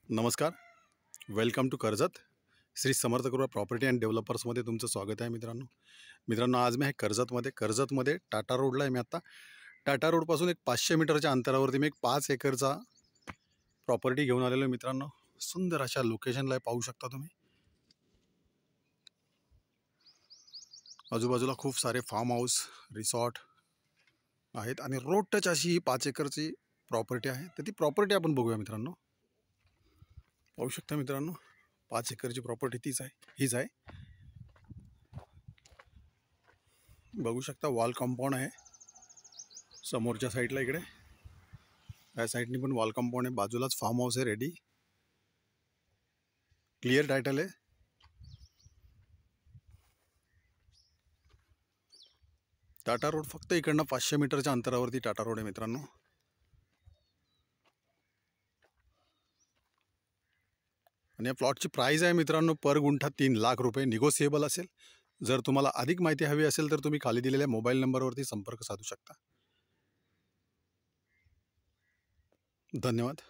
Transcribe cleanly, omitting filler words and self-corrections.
नमस्कार, welcome to Karjat. Shri Samarth कृपा property and डेव्हलपर्समध्ये तुमचं स्वागत आहे मित्रांनो. आज मी आहे कर्जतमध्ये टाटा रोडला आहे. मी आत्ता टाटा रोडपासून एक 500 मीटरच्या अंतरावरती मी एक 5 एकरचा प्रॉपर्टी घेऊन आलेलो आहे मित्रांनो. सुंदर अशा लोकेशनला पाहू शकता तुम्ही. आजूबाजूला खूप सारे फार्म हाऊस, रिसॉर्ट आहेत आणि रोड टच अशी ही 5 एकरची प्रॉपर्टी आहे. तर ती प्रॉपर्टी आपण बघूया मित्रांनो. पाहू शकता मित्रांनो, 5 एकरची प्रॉपर्टी हीच आहे. बघू शकता वॉल कंपाऊंड आहे समोरच्या साईडला. इकडे या साईडनी पण वॉल कंपाऊंड आहे. बाजूलाच फार्म हाऊस आहे रेडी. क्लिअर टायटल आहे. टाटा रोड फक्त इकडनं 500 मीटरच्या अंतरावरती टाटा रोड आहे मित्रांनो. आणि या प्लॉटची प्राईस आहे मित्रांनो पर गुंठा 3 लाख रुपये. निगोसिएबल असेल. जर तुम्हाला अधिक माहिती हवी असेल तर तुम्ही खाली दिलेल्या मोबाईल नंबरवरती संपर्क साधू शकता. धन्यवाद.